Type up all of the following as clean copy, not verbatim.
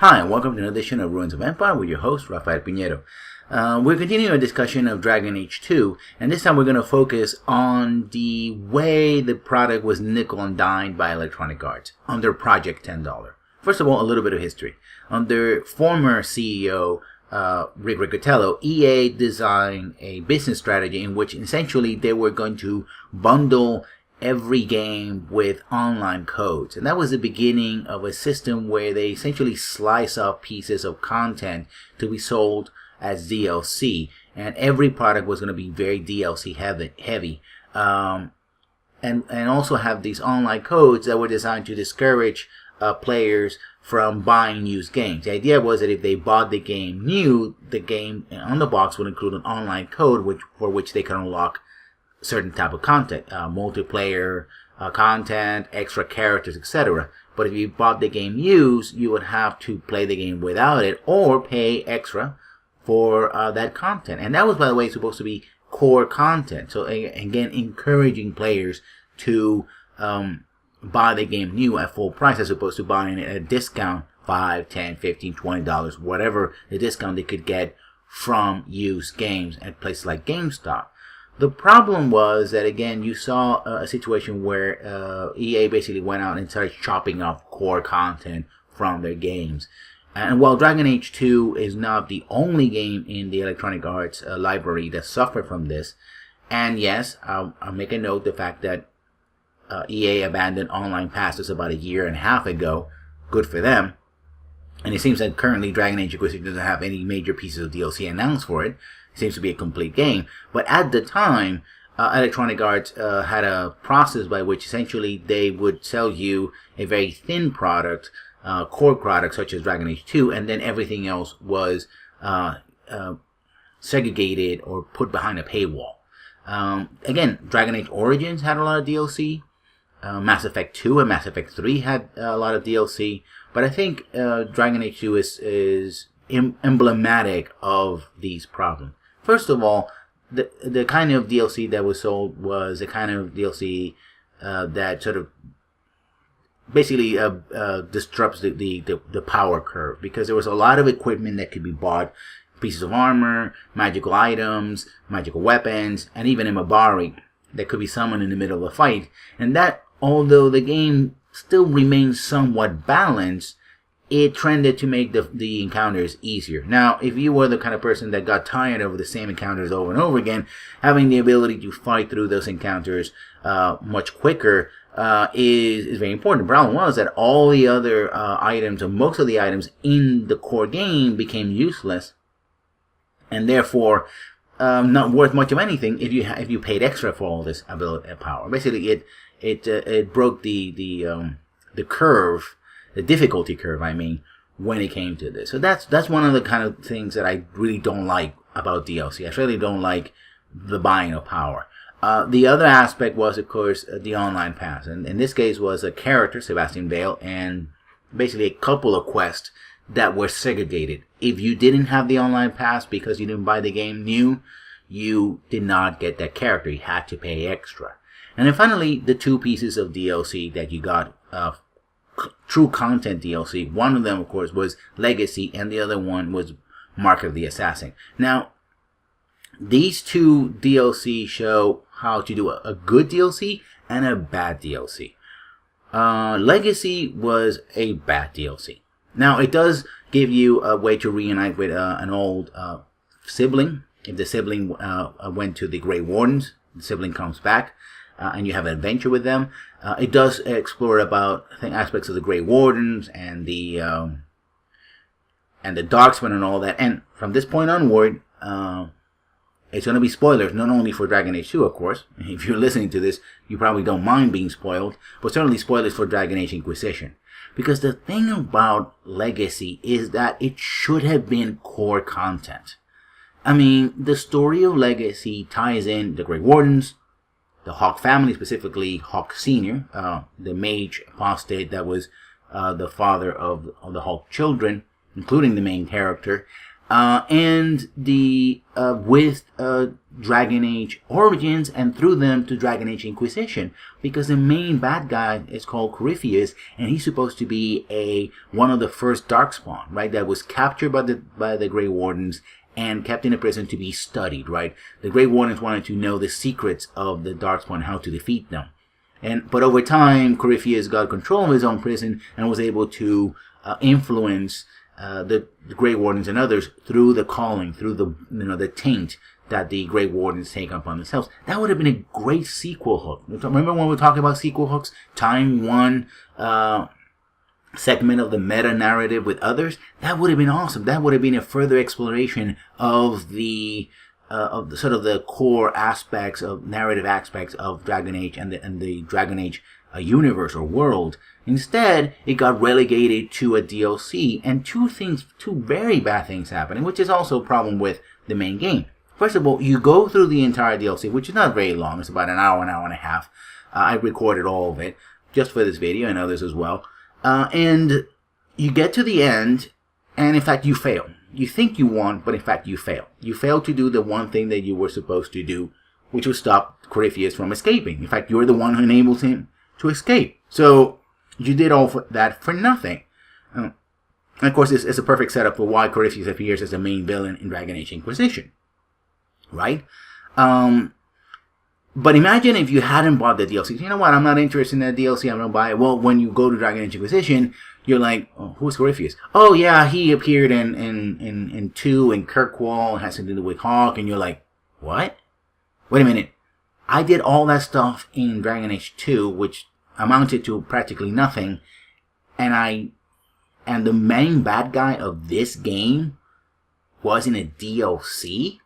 Hi, and welcome to another edition of Ruins of Empire with your host, Rafael Pinheiro. We're continuing our discussion of Dragon Age 2, and this time we're going to focus on the way the product was nickel and dimed by Electronic Arts under Project $10. First of all, a little bit of history. Under former CEO Rick Riccatello, EA designed a business strategy in which essentially they were going to bundle every game with online codes. And that was the beginning of a system where they essentially slice up pieces of content to be sold as DLC. And every product was going to be very DLC heavy. And also have these online codes that were designed to discourage players from buying used games. The idea was that if they bought the game new, the game on the box would include an online code for which they could unlock certain type of content, multiplayer content, extra characters, etc. But if you bought the game used, you would have to play the game without it or pay extra for that content. And that was, by the way, supposed to be core content. So again, encouraging players to buy the game new at full price as opposed to buying it at a discount, $5, $10, $15, $20, whatever the discount they could get from used games at places like GameStop. The problem was that, again, you saw a situation where EA basically went out and started chopping off core content from their games. And while Dragon Age 2 is not the only game in the Electronic Arts library that suffered from this, and yes, I'll make a note the fact that EA abandoned online passes about a year and a half ago. Good for them. And it seems that currently Dragon Age Inquisition doesn't have any major pieces of DLC announced for it. It seems to be a complete game. But at the time, Electronic Arts had a process by which essentially they would sell you a very thin product, core product such as Dragon Age 2, and then everything else was segregated or put behind a paywall. Again, Dragon Age Origins had a lot of DLC. Mass Effect 2 and Mass Effect 3 had a lot of DLC. But I think Dragon Age 2 is emblematic of these problems. First of all, the kind of DLC that was sold was the kind of DLC that sort of basically disrupts the power curve, because there was a lot of equipment that could be bought, pieces of armor, magical items, magical weapons, and even a Mabari that could be summoned in the middle of a fight. And that, although the game still remains somewhat balanced, it trended to make the encounters easier. Now, if you were the kind of person that got tired of the same encounters over and over again, having the ability to fight through those encounters much quicker is very important. The problem was that all the other items, or most of the items in the core game, became useless, and therefore not worth much of anything if you paid extra for all this ability power. Basically, it broke the curve. The difficulty curve, when it came to this. So that's one of the kind of things that I really don't like about DLC. I really don't like the buying of power. The other aspect was, of course, the online pass. And in this case was a character, Sebastian Bale, and basically a couple of quests that were segregated. If you didn't have the online pass because you didn't buy the game new, you did not get that character. You had to pay extra. And then finally, the two pieces of DLC that you got true content DLC. One of them, of course, was Legacy, and the other one was Mark of the Assassin. Now, these two DLC show how to do a good DLC and a bad DLC. Legacy was a bad DLC. Now, it does give you a way to reunite with an old sibling. If the sibling went to the Grey Wardens, the sibling comes back. And you have an adventure with them. It does explore about, I think, aspects of the Grey Wardens and the Darksmen and all that. And from this point onward, it's going to be spoilers, not only for Dragon Age 2, of course. If you're listening to this, you probably don't mind being spoiled, but certainly spoilers for Dragon Age Inquisition. Because the thing about Legacy is that it should have been core content. The story of Legacy ties in the Grey Wardens, the Hawk family, specifically Hawk Sr., the mage apostate that was the father of the Hawk children, including the main character, and the with Dragon Age Origins, and through them to Dragon Age Inquisition, because the main bad guy is called Corypheus, and he's supposed to be one of the first Darkspawn, right? That was captured by the Grey Wardens and kept in a prison to be studied, right? The Grey Wardens wanted to know the secrets of the Darkspawn, how to defeat them. But over time, Corypheus got control of his own prison and was able to influence the Grey Wardens and others through the calling, through the taint that the Grey Wardens take upon themselves. That would have been a great sequel hook. Remember when we were talking about sequel hooks? Time one segment of the meta narrative with others. That would have been awesome. That would have been a further exploration of the sort of the core aspects of narrative aspects of Dragon Age and the Dragon Age universe or world. Instead, it got relegated to a DLC, and two very bad things happening, which is also a problem with the main game. First of all, you go through the entire DLC, which is not very long. It's about an hour and a half. I recorded all of it just for this video and others as well. And you get to the end, and in fact, you fail. You think you won, but in fact, you fail. You fail to do the one thing that you were supposed to do, which was stop Corypheus from escaping. In fact, you're the one who enables him to escape. So you did all that for nothing. And of course, it's a perfect setup for why Corypheus appears as the main villain in Dragon Age Inquisition. Right? But imagine if you hadn't bought the DLC. You know what? I'm not interested in that DLC. I'm going to buy it. Well, when you go to Dragon Age Inquisition, you're like, oh, who's Corypheus? Oh, yeah, he appeared in 2 in Kirkwall and has something to do with Hawk. And you're like, what? Wait a minute. I did all that stuff in Dragon Age 2, which amounted to practically nothing. And the main bad guy of this game was in a DLC?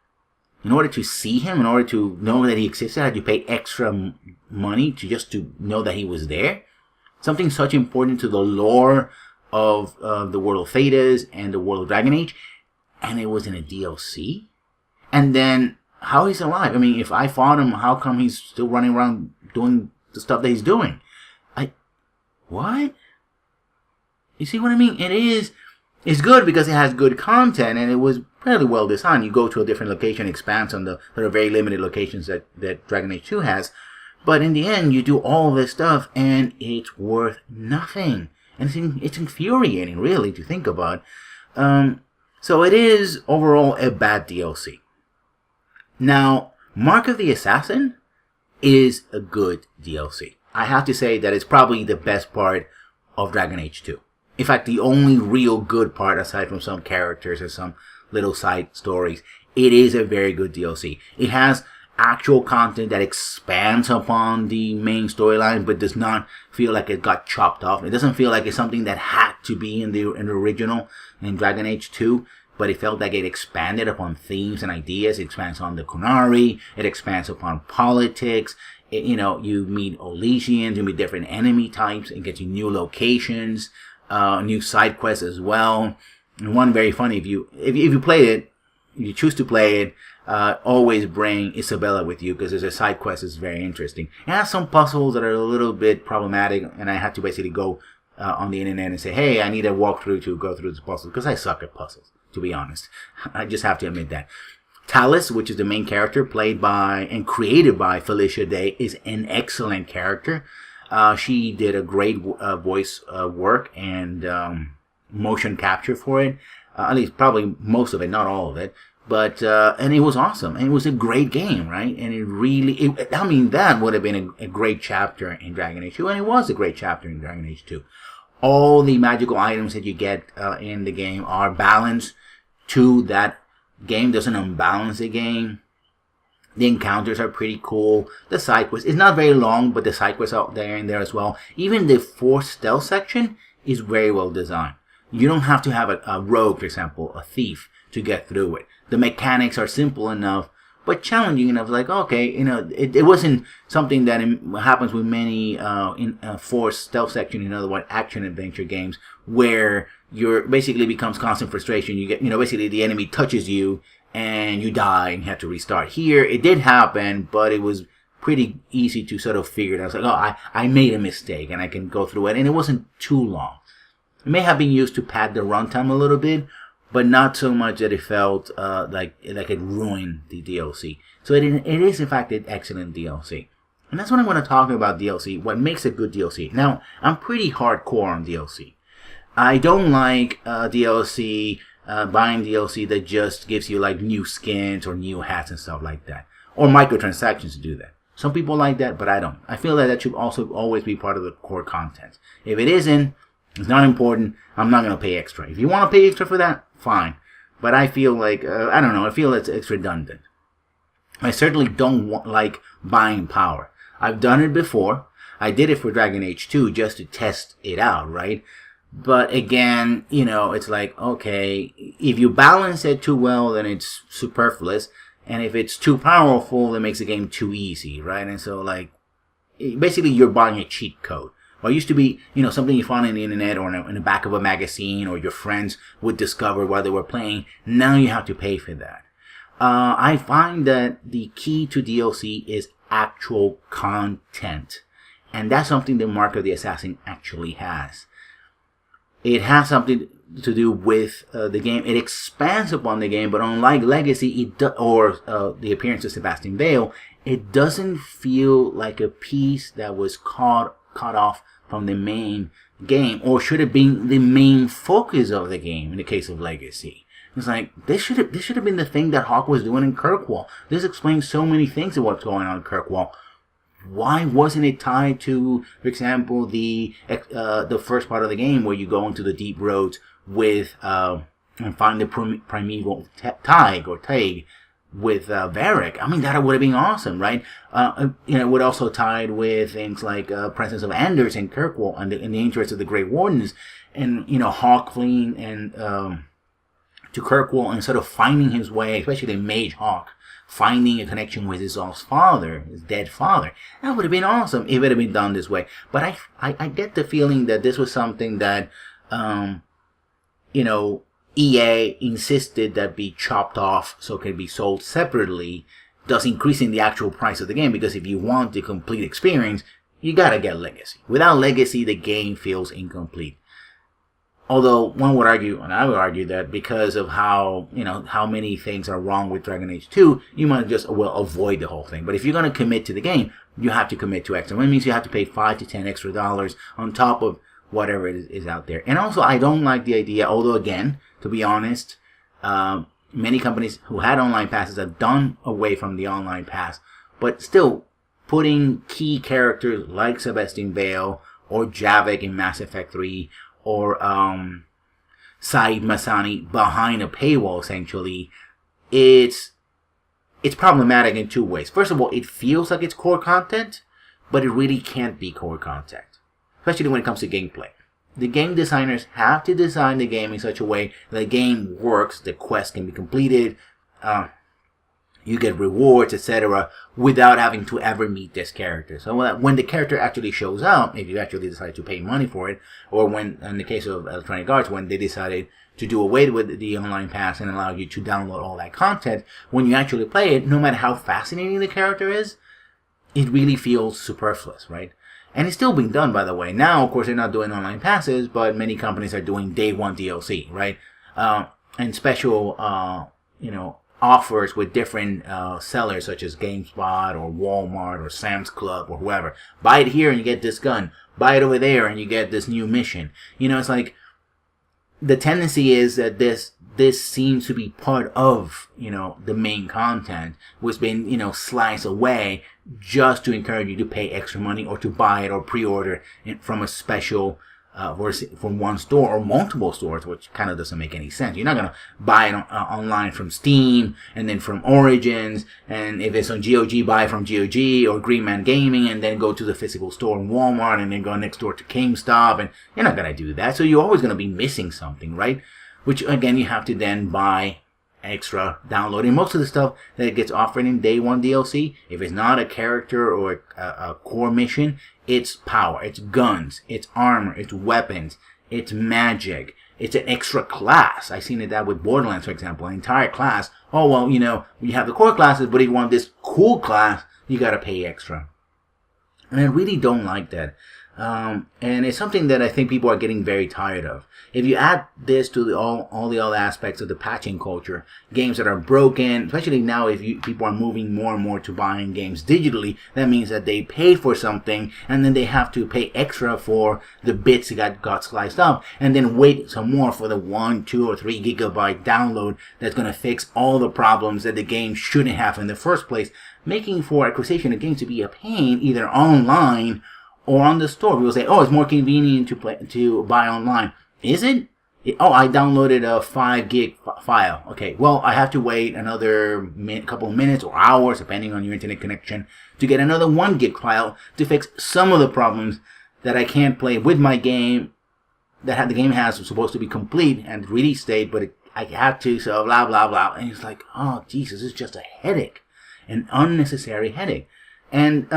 In order to see him, in order to know that he existed, had you pay extra money to know that he was there? Something such important to the lore of the world of Thedas and the world of Dragon Age, and it was in a DLC? And then, how he's alive? I mean, if I fought him, how come he's still running around doing the stuff that he's doing? What? You see what I mean? It's good because it has good content, and it was fairly well designed. You go to a different location, expands on the very limited locations that Dragon Age 2 has. But in the end, you do all this stuff, and it's worth nothing. And it's infuriating, really, to think about. So it is, overall, a bad DLC. Now, Mark of the Assassin is a good DLC. I have to say that it's probably the best part of Dragon Age 2. In fact, the only real good part, aside from some characters and some little side stories, it is a very good DLC. It has actual content that expands upon the main storyline, but does not feel like it got chopped off. It doesn't feel like it's something that had to be in the original, in Dragon Age 2, but it felt like it expanded upon themes and ideas. It expands on the Qunari, it expands upon politics. You meet Elysians, you meet different enemy types, it gets you new locations, new side quests as well. And one very funny, if you play it, if you choose to play it, always bring Isabella with you, because there's a side quest that's very interesting. It has some puzzles that are a little bit problematic, and I had to basically go on the internet and say, hey, I need a walkthrough to go through this puzzle, because I suck at puzzles, to be honest. I just have to admit that. Talus, which is the main character, played by and created by Felicia Day, is an excellent character. She did a great voice work and motion capture for it. At least probably most of it, not all of it. But, and it was awesome. And it was a great game, right? And that would have been a great chapter in Dragon Age 2. And it was a great chapter in Dragon Age 2. All the magical items that you get in the game are balanced to that game. Doesn't unbalance the game. The encounters are pretty cool. The side quest is not very long, but the side quests out there and there as well. Even the forced stealth section is very well designed. You don't have to have a rogue, for example, a thief, to get through it. The mechanics are simple enough, but challenging enough. Like, okay, it wasn't something that happens with many forced stealth section, in other words, action adventure games, where basically becomes constant frustration. You get, basically the enemy touches you and you die and you have to restart. Here, it did happen, but it was pretty easy to sort of figure it out. It's like, oh, I made a mistake, and I can go through it, and it wasn't too long. It may have been used to pad the runtime a little bit, but not so much that it felt like it ruined the DLC. So it is in fact an excellent DLC. And that's what I'm going to talk about DLC, what makes a good DLC. Now, I'm pretty hardcore on DLC. I don't like DLC, buying DLC that just gives you like new skins or new hats and stuff like that. Or microtransactions to do that. Some people like that, but I don't. I feel that should also always be part of the core content. If it isn't, it's not important, I'm not going to pay extra. If you want to pay extra for that, fine. But I feel like, I don't know, I feel it's redundant. I certainly don't like buying power. I've done it before. I did it for Dragon Age 2 just to test it out, right? But again, it's like, okay, if you balance it too well, then it's superfluous. And if it's too powerful, it makes the game too easy, right? And so, like, basically you're buying a cheat code. What used to be, something you found on the internet or in the back of a magazine or your friends would discover while they were playing. Now you have to pay for that. I find that the key to DLC is actual content. And that's something the Mark of the Assassin actually has. It has something to do with the game. It expands upon the game, but unlike Legacy or the appearance of Sebastian Bale, it doesn't feel like a piece that was cut off from the main game, or should have been the main focus of the game in the case of Legacy. It's like, this should have been the thing that Hawke was doing in Kirkwall. This explains so many things of what's going on in Kirkwall. Why wasn't it tied to, for example, the first part of the game where you go into the deep roads with and find the primeval Taig with Varric? I mean, that would have been awesome, right? It would also tied with things like presence of Anders in Kirkwall and in the interest of the Grey Wardens, and Hawke fleeing and to Kirkwall and sort of finding his way, especially Mage Hawke, finding a connection with his father, his dead father. That would have been awesome if it had been done this way. But I get the feeling that this was something that, EA insisted that be chopped off so it can be sold separately, thus increasing the actual price of the game. Because if you want the complete experience, you gotta get Legacy. Without Legacy, the game feels incomplete. Although one would argue, and I would argue, that because of how many things are wrong with Dragon Age 2, you might just avoid the whole thing. But if you're going to commit to the game, you have to commit to extra. That means you have to pay $5 to $10 extra on top of whatever is out there. And also, I don't like the idea, although again, to be honest, many companies who had online passes have done away from the online pass, but still putting key characters like Sebastian Bale or Javik in Mass Effect 3 or Saeed Masani behind a paywall, essentially, it's problematic in two ways. First of all, it feels like it's core content, but it really can't be core content, especially when it comes to gameplay. The game designers have to design the game in such a way that the game works, the quest can be completed, you get rewards, etc., without having to ever meet this character. So when the character actually shows up, if you actually decide to pay money for it, or when, in the case of Electronic Arts, when they decided to do away with the online pass and allow you to download all that content, when you actually play it, no matter how fascinating the character is, it really feels superfluous, right? And it's still being done, by the way. Now, of course, they're not doing online passes, but many companies are doing day one DLC, right? And special, offers with different sellers such as GameSpot or Walmart or Sam's Club or whoever. Buy it here and you get this gun. Buy it over there and you get this new mission. It's like the tendency is that this seems to be part of, the main content, was being, sliced away just to encourage you to pay extra money or to buy it or pre-order it from a special from one store or multiple stores, which kind of doesn't make any sense. You're not going to buy it online from Steam and then from Origins, and if it's on GOG, buy it from GOG or Green Man Gaming and then go to the physical store in Walmart and then go next door to GameStop, and you're not going to do that. So you're always going to be missing something, right? Which again, you have to then buy extra, downloading. Most of the stuff that gets offered in day one DLC, if it's not a character or a core mission, it's power, it's guns, it's armor, it's weapons, it's magic, it's an extra class. I've seen that with Borderlands, for example, an entire class. Oh, well, you have the core classes, but if you want this cool class, you gotta pay extra. And I really don't like that. And it's something that I think people are getting very tired of. If you add this to all the other aspects of the patching culture, games that are broken, especially now if people are moving more and more to buying games digitally, that means that they pay for something and then they have to pay extra for the bits that got sliced up and then wait some more for the 1, 2, or 3 gigabyte download that's going to fix all the problems that the game shouldn't have in the first place, making for acquisition of games to be a pain either online or on the store. People say, "Oh, it's more convenient to buy online." Is it? Oh, I downloaded a 5 gig file. Okay, well, I have to wait another couple of minutes or hours, depending on your internet connection, to get another 1 gig file to fix some of the problems that I can't play with my game. The game has supposed to be complete and release date, but I have to, so blah blah blah. And it's like, oh Jesus, it's just a headache, an unnecessary headache, And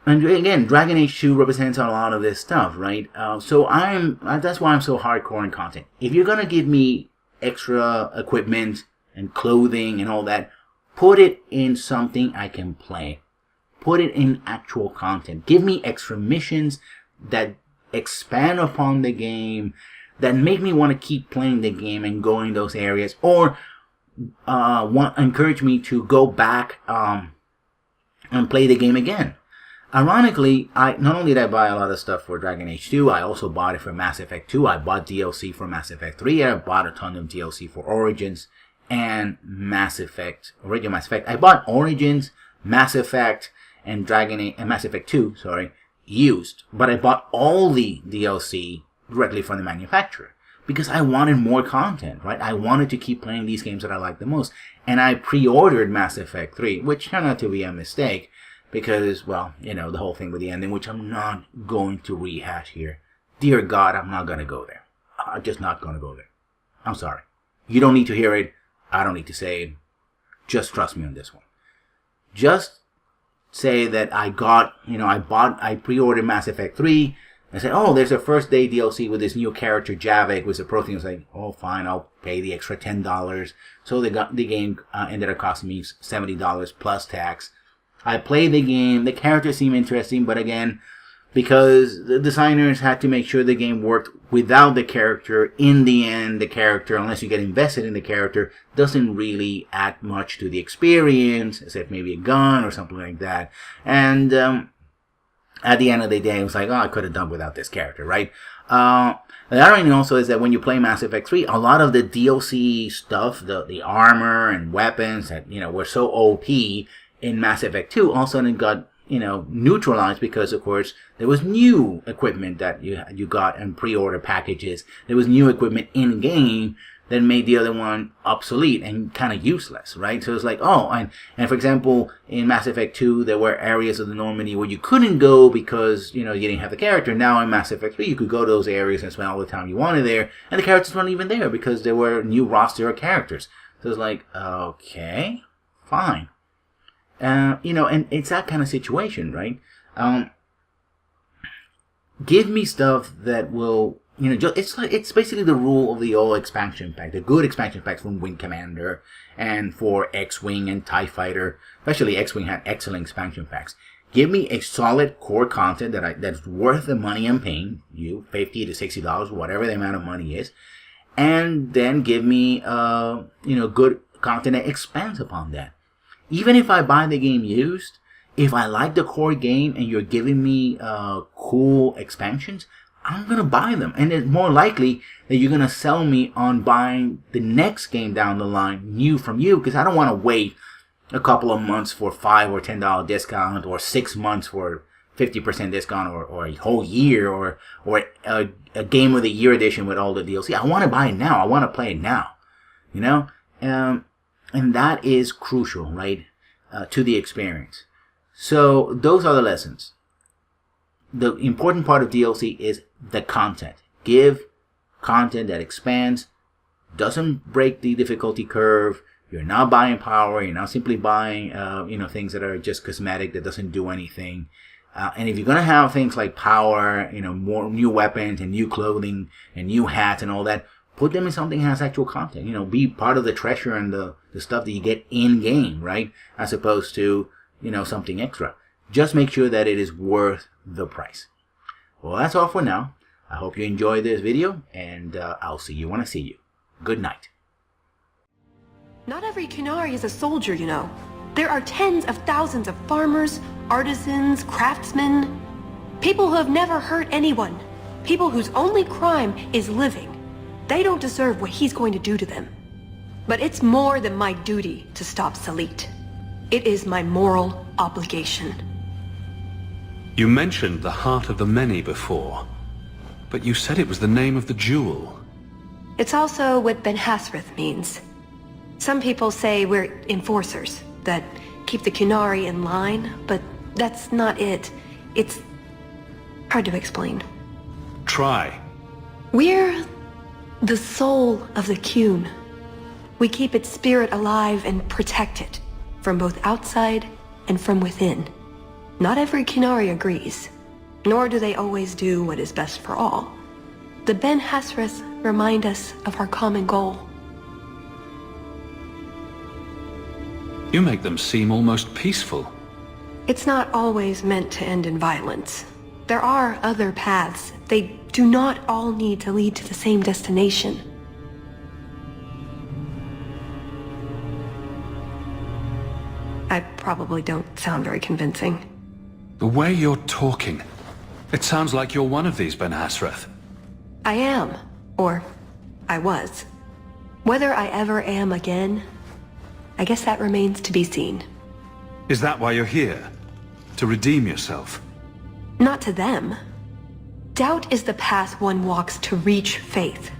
again, Dragon Age 2 represents a lot of this stuff, right? So that's why I'm so hardcore in content. If you're gonna give me extra equipment and clothing and all that, put it in something I can play. Put it in actual content. Give me extra missions that expand upon the game, that make me want to keep playing the game and go in those areas, or encourage me to go back and play the game again. Ironically, not only did I buy a lot of stuff for Dragon Age 2, I also bought it for Mass Effect 2. I bought DLC for Mass Effect 3. I bought a ton of DLC for Origins and original Mass Effect. I bought Origins, Mass Effect, and Mass Effect 2, used. But I bought all the DLC directly from the manufacturer because I wanted more content, right? I wanted to keep playing these games that I like the most. And I pre-ordered Mass Effect 3, which turned out to be a mistake. Because, well, the whole thing with the ending, which I'm not going to rehash here. Dear God, I'm not going to go there. I'm just not going to go there. I'm sorry. You don't need to hear it. I don't need to say it. Just trust me on this one. Just say that I pre-ordered Mass Effect 3. I said, oh, there's a first day DLC with this new character, Javik, with the pro thing. I was like, oh, fine, I'll pay the extra $10. So the game ended up costing me $70 plus tax. I played the game, the characters seem interesting, but again, because the designers had to make sure the game worked without the character, in the end, the character, unless you get invested in the character, doesn't really add much to the experience, except maybe a gun or something like that. And at the end of the day, it was like, oh, I could have done without this character, right? The other thing also is that when you play Mass Effect 3, a lot of the DLC stuff, the armor and weapons that, were so OP in Mass Effect 2 also then got, neutralized because, of course, there was new equipment that you got in pre-order packages. There was new equipment in-game that made the other one obsolete and kind of useless, right? So it's like, oh, and for example, in Mass Effect 2, there were areas of the Normandy where you couldn't go because, you didn't have the character. Now in Mass Effect 3, you could go to those areas and spend all the time you wanted there, and the characters weren't even there because there were new roster of characters. So it's like, okay, fine. And it's that kind of situation, right? Give me stuff that will, it's basically the rule of the old expansion pack, the good expansion packs from Wing Commander and for X-Wing and TIE Fighter. Especially X-Wing had excellent expansion packs. Give me a solid core content that's worth the money I'm paying you, $50 to $60, whatever the amount of money is, and then give me, good content that expands upon that. Even if I buy the game used, if I like the core game and you're giving me cool expansions, I'm going to buy them. And it's more likely that you're going to sell me on buying the next game down the line, new from you, because I don't want to wait a couple of months for $5 or $10 discount, or 6 months for 50% discount, or a whole year, or a Game of the Year edition with all the DLC. I want to buy it now. I want to play it now. And that is crucial, right, to the experience. So those are the lessons. The important part of DLC is the content. Give content that expands, doesn't break the difficulty curve. You're not buying power. You're not simply buying, things that are just cosmetic that doesn't do anything. And if you're going to have things like power, more new weapons and new clothing and new hats and all that, put them in something that has actual content. Be part of the treasure and the stuff that you get in-game, right? As opposed to, something extra. Just make sure that it is worth the price. Well, that's all for now. I hope you enjoyed this video, and I'll see you when I see you. Good night. Not every Kunari is a soldier, you know. There are tens of thousands of farmers, artisans, craftsmen, people who have never hurt anyone, people whose only crime is living. They don't deserve what he's going to do to them. But it's more than my duty to stop Salit. It is my moral obligation. You mentioned the Heart of the Many before, but you said it was the name of the jewel. It's also what Ben Hasrith means. Some people say we're enforcers, that keep the Kunari in line, but that's not it. It's hard to explain. Try. We're the soul of the Kun. We keep its spirit alive and protect it, from both outside and from within. Not every Kunari agrees, nor do they always do what is best for all. The Ben Hasrith remind us of our common goal. You make them seem almost peaceful. It's not always meant to end in violence. There are other paths. They do not all need to lead to the same destination. I probably don't sound very convincing. The way you're talking, it sounds like you're one of these Ben Hasrith. I am. Or I was. Whether I ever am again, I guess that remains to be seen. Is that why you're here? To redeem yourself? Not to them. Doubt is the path one walks to reach faith.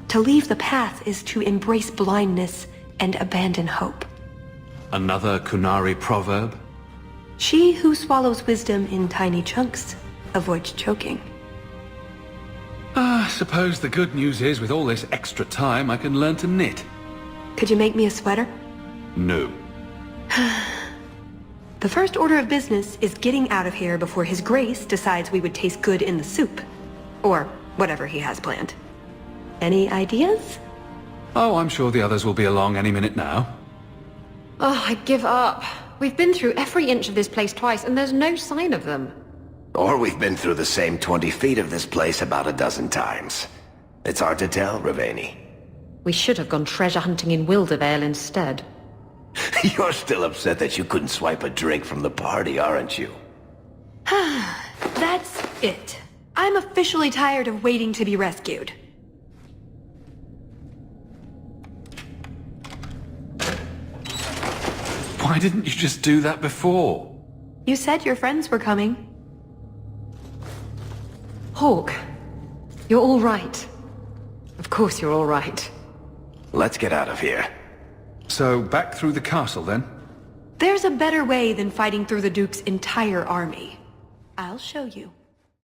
To leave the path is to embrace blindness and abandon hope. Another Kunari proverb? She who swallows wisdom in tiny chunks avoids choking. I suppose the good news is with all this extra time I can learn to knit. Could you make me a sweater? No. The first order of business is getting out of here before His Grace decides we would taste good in the soup. Or whatever he has planned. Any ideas? Oh, I'm sure the others will be along any minute now. Oh, I give up. We've been through every inch of this place twice, and there's no sign of them. Or we've been through the same 20 feet of this place about a dozen times. It's hard to tell, Raveni. We should have gone treasure hunting in Wildervale instead. You're still upset that you couldn't swipe a drink from the party, aren't you? That's it. I'm officially tired of waiting to be rescued. Why didn't you just do that before? You said your friends were coming. Hawk, you're all right. Of course you're all right. Let's get out of here. So, back through the castle then? There's a better way than fighting through the Duke's entire army. I'll show you.